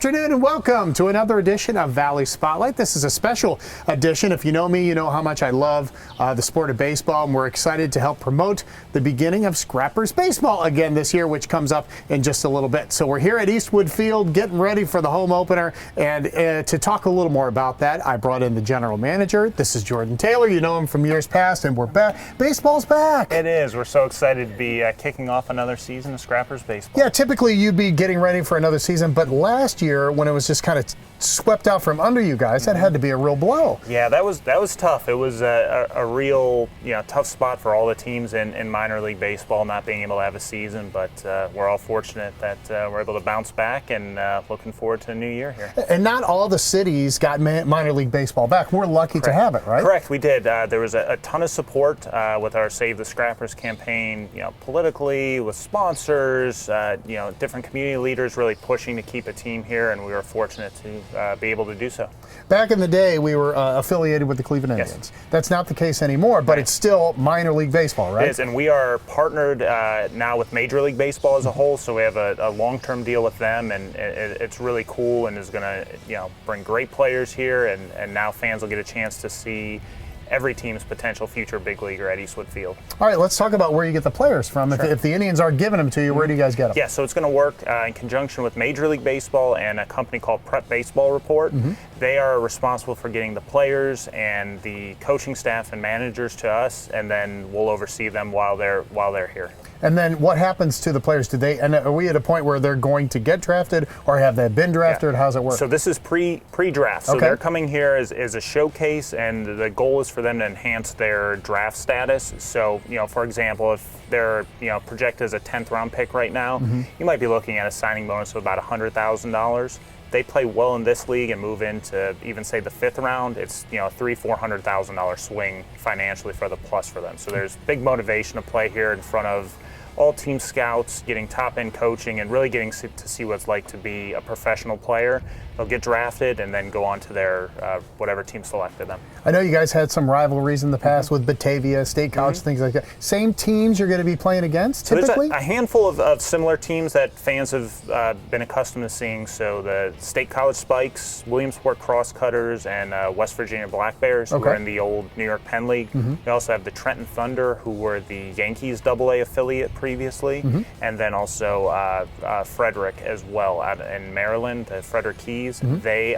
afternoon and welcome to another edition of Valley Spotlight. This is a special edition. If you know me, you know how much I love the sport of baseball, and we're excited to help promote the beginning of Scrappers Baseball again this year, which comes up in just a little bit. So we're here at Eastwood Field getting ready for the home opener, and to talk a little more about that, I brought in the general manager. This is Jordan Taylor. You know him from years past, and we're back. Baseball's back. It is. We're so excited to be kicking off another season of Scrappers Baseball. Yeah, typically you'd be getting ready for another season, but last year when it was just kind of swept out from under you guys, that had to be a real blow. Yeah, that was tough. It was a real tough spot for all the teams in minor league baseball, not being able to have a season. But we're all fortunate that we're able to bounce back, and looking forward to a new year here. And not all the cities got minor league baseball back. We're lucky to have it, right? Correct, we did. There was a ton of support with our Save the Scrappers campaign. Politically, with sponsors, different community leaders really pushing to keep a team here, and we were fortunate to be able to do so. Back in the day, we were affiliated with the Cleveland Indians. Yes. That's not the case anymore, but it's still minor league baseball, right? It is, and we are partnered now with Major League Baseball as a whole, so we have a long-term deal with them, and it's really cool and is going to bring great players here, and now fans will get a chance to see every team's potential future big leaguer at Eastwood Field. All right, let's talk about where you get the players from. Sure. If the Indians aren't giving them to you, where do you guys get them? Yeah, so it's going to work in conjunction with Major League Baseball and a company called Prep Baseball Report. They are responsible for getting the players and the coaching staff and managers to us, and then we'll oversee them while they're here. And then what happens to the players? And are we at a point where they're going to get drafted, or have they been drafted? Yeah. How's it work? So this is pre-draft. So they're coming here as a showcase, and the goal is for them to enhance their draft status. So, for example, if they're projected as a 10th round pick right now, you might be looking at a signing bonus of about $100,000. They play well in this league and move into even say the 5th round, it's a $300,000-$400,000 swing financially for the plus for them. So there's big motivation to play here in front of all team scouts, getting top-end coaching, and really getting to see what it's like to be a professional player. They'll get drafted and then go on to their whatever team selected them. I know you guys had some rivalries in the past with Batavia, State College, things like that. Same teams you're going to be playing against, typically? So there's a handful of similar teams that fans have been accustomed to seeing. So the State College Spikes, Williamsport Crosscutters, and West Virginia Black Bears, who were in the old New York Penn League. We also have the Trenton Thunder, who were the Yankees AA affiliate previously, and then also Frederick as well out in Maryland, the Frederick Keys. They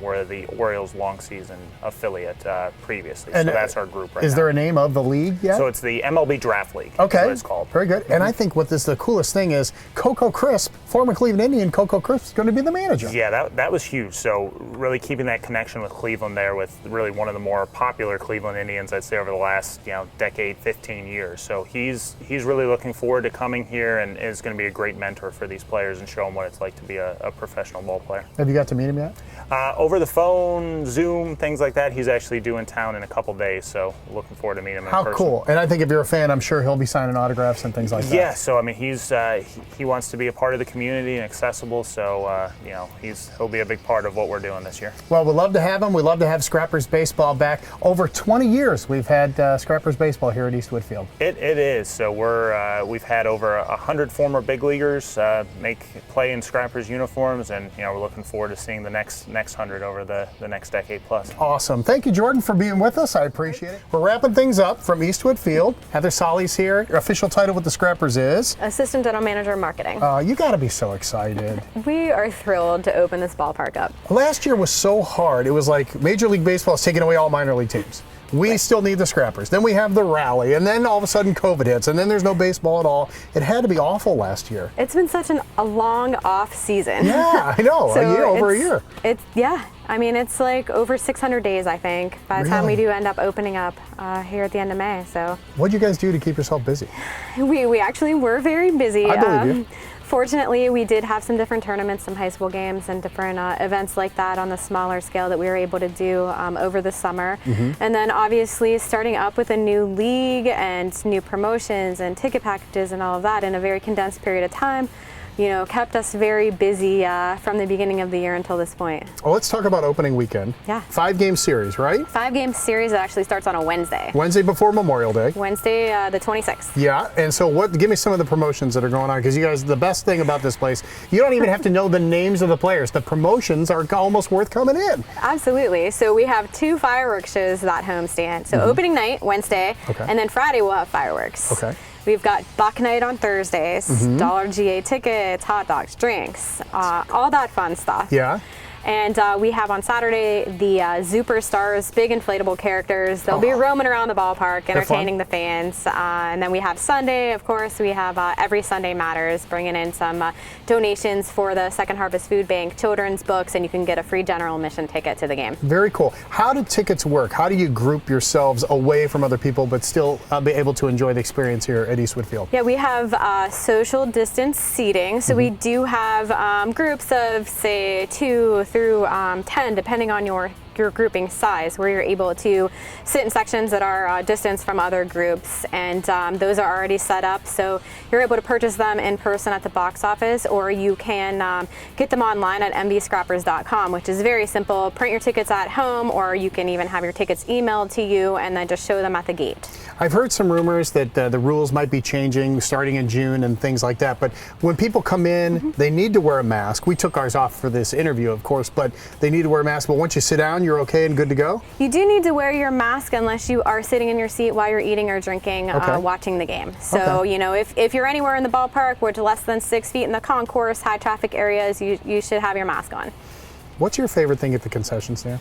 were the Orioles long season affiliate previously. And so that's our group right now. Is there a name of the league yet? So it's the MLB Draft League. Okay. Is what it's called. Very good. And I think the coolest thing is Coco Crisp, former Cleveland Indian Coco Crisp, is going to be the manager. Yeah, that was huge. So really keeping that connection with Cleveland there, with really one of the more popular Cleveland Indians, I'd say, over the last decade, 15 years. So he's really looking forward to coming here, and is going to be a great mentor for these players and show them what it's like to be a professional ball player. Have you got to meet him yet? Over the phone, Zoom, things like that. He's actually due in town in a couple days, so looking forward to meeting him in person. How cool. And I think if you're a fan, I'm sure he'll be signing autographs and things like that. Yeah, so I mean, he wants to be a part of the community and accessible, so he'll be a big part of what we're doing this year. Well, we'd love to have him. We'd love to have Scrappers Baseball back. Over 20 years we've had Scrappers Baseball here at Eastwood Field. It is. So we've had over 100 former big leaguers play in Scrappers uniforms, and we're looking forward to seeing the next 100 over the next decade plus. Awesome. Thank you, Jordan, for being with us. I appreciate it. We're wrapping things up from Eastwood Field. Heather Sahli's here. Your official title with the Scrappers is? Assistant General Manager of Marketing. You got to be so excited. We are thrilled to open this ballpark up. Last year was so hard. It was like Major League Baseball is taking away all minor league teams. We still need the Scrappers. Then we have the rally, and then all of a sudden COVID hits, and then there's no baseball at all. It had to be awful last year. It's been such a long off season. Yeah, I know. Over a year. I mean, it's like over 600 days, I think, by the time we do end up opening up here at the end of May. So, what'd you guys do to keep yourself busy? We actually were very busy. I believe you. Fortunately, we did have some different tournaments, some high school games, and different events like that on the smaller scale that we were able to do over the summer. And then obviously starting up with a new league and new promotions and ticket packages and all of that in a very condensed period of time. kept us very busy from the beginning of the year until this point. Well, let's talk about opening weekend. Yeah. 5-game series, right? 5-game series that actually starts on a Wednesday. Wednesday before Memorial Day. Wednesday, the 26th. Yeah, and so give me some of the promotions that are going on, because you guys, the best thing about this place, you don't even have to know the names of the players. The promotions are almost worth coming in. Absolutely. So we have 2 fireworks shows that homestand. So opening night, Wednesday, and then Friday we'll have fireworks. Okay. We've got Buck Night on Thursdays, dollar GA tickets, hot dogs, drinks, all that fun stuff. Yeah. And we have on Saturday the Superstars, big inflatable characters. They'll be roaming around the ballpark, entertaining the fans. And then we have Sunday, of course. We have Every Sunday Matters, bringing in some donations for the Second Harvest Food Bank, children's books, and you can get a free general admission ticket to the game. Very cool. How do tickets work? How do you group yourselves away from other people but still be able to enjoy the experience here at Eastwood Field? Yeah, we have social distance seating. So we do have groups of, say, 2 through 10, depending on your grouping size, where you're able to sit in sections that are distanced from other groups, and those are already set up, so you're able to purchase them in person at the box office, or you can get them online at mbscrappers.com, which is very simple. Print your tickets at home, or you can even have your tickets emailed to you and then just show them at the gate. I've heard some rumors that the rules might be changing starting in June and things like that, but when people come in, they need to wear a mask. We took ours off for this interview, of course, but they need to wear a mask. But once you sit down, you're okay and good to go? You do need to wear your mask unless you are sitting in your seat while you're eating or drinking, watching the game. So, if you're anywhere in the ballpark which less than 6 feet in the concourse, high traffic areas, you should have your mask on. What's your favorite thing at the concession stand?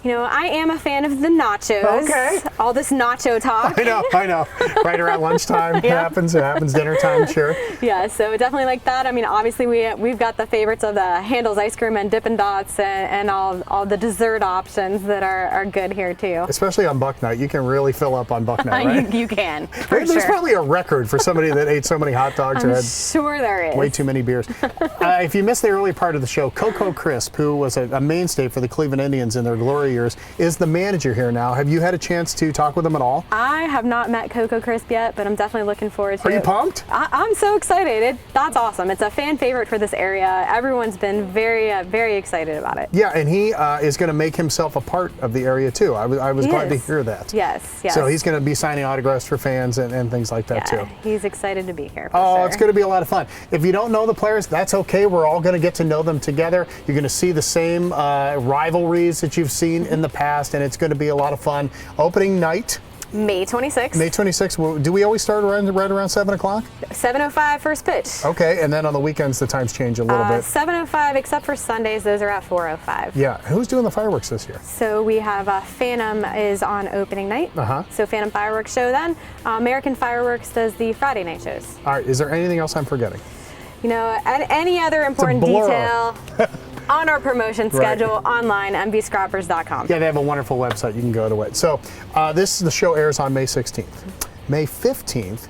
I am a fan of the nachos. Okay. All this nacho talk. I know. Right around lunchtime, it happens dinner time, sure. Yeah, so definitely like that. I mean, obviously we've got the favorites of the Handel's ice cream and Dippin' Dots and all the dessert options that are good here too. Especially on Buck Night, you can really fill up on Buck Night, right? You can. There's probably a record for somebody that ate so many hot dogs or had sure there is. way too many beers. If you missed the early part of the show, Coco Crisp, who was a mainstay for the Cleveland Indians in their glory years, is the manager here now. Have you had a chance to talk with him at all? I have not met Coco Crisp yet, but I'm definitely looking forward to it. Are you pumped? I'm so excited. That's awesome. It's a fan favorite for this area. Everyone's been very, very excited about it. Yeah, and he is going to make himself a part of the area too. I was glad to hear that. Yes. So he's going to be signing autographs for fans and things like that too. He's excited to be here. It's going to be a lot of fun. If you don't know the players, that's okay. We're all going to get to know them together. You're going to see the same rivalries that you've seen in the past, and it's going to be a lot of fun. Opening night, May 26th. May 26th. Do we always start right around 7 o'clock? 7:05 first pitch. Okay, and then on the weekends the times change a little bit. 7:05, except for Sundays. Those are at 4:05. Yeah. Who's doing the fireworks this year? So we have Phantom is on opening night. So Phantom Fireworks show then. American Fireworks does the Friday night shows. All right. Is there anything else I'm forgetting? Any other important detail on our promotion schedule online, mbscrappers.com. Yeah, they have a wonderful website. You can go to it. So the show airs on May 16th. May 15th,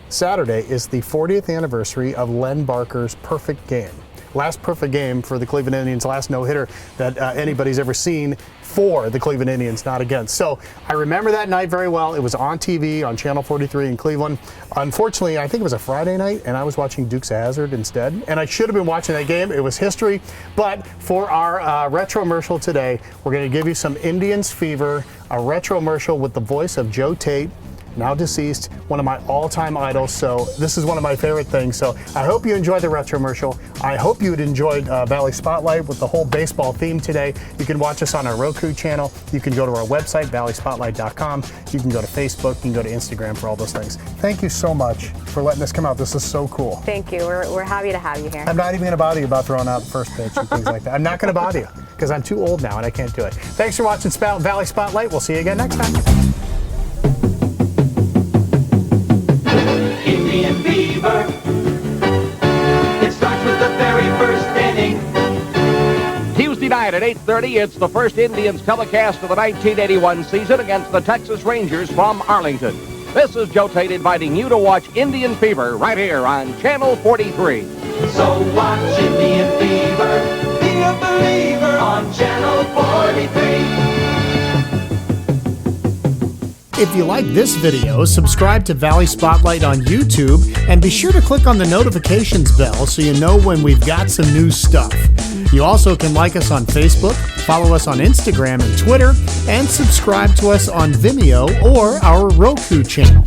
Saturday, is the 40th anniversary of Len Barker's perfect game. Last perfect game for the Cleveland Indians, last no-hitter that anybody's ever seen for the Cleveland Indians, not against. So I remember that night very well. It was on TV on Channel 43 in Cleveland. Unfortunately, I think it was a Friday night, and I was watching Dukes of Hazzard instead. And I should have been watching that game. It was history. But for our retro-mercial today, we're going to give you some Indians fever, a retro-mercial with the voice of Joe Tate, now deceased, one of my all-time idols. So this is one of my favorite things. So I hope you enjoyed the retro-mercial. I hope you enjoyed Valley Spotlight with the whole baseball theme today. You can watch us on our Roku channel. You can go to our website, valleyspotlight.com. You can go to Facebook. You can go to Instagram for all those things. Thank you so much for letting us come out. This is so cool. Thank you. We're happy to have you here. I'm not even going to bother you about throwing out the first pitch and things like that. I'm not going to bother you because I'm too old now and I can't do it. Thanks for watching Valley Spotlight. We'll see you again next time. Indian fever. It starts with the very first inning. Tuesday night at 8:30, it's the first Indians telecast of the 1981 season against the Texas Rangers from Arlington. This is Joe Tate inviting you to watch Indian Fever right here on Channel 43. So watch Indian Fever, be a believer on Channel 43. if you like this video, subscribe to Valley Spotlight on YouTube and be sure to click on the notifications bell so you know when we've got some new stuff. You also can like us on Facebook, follow us on Instagram and Twitter, and subscribe to us on Vimeo or our Roku channel.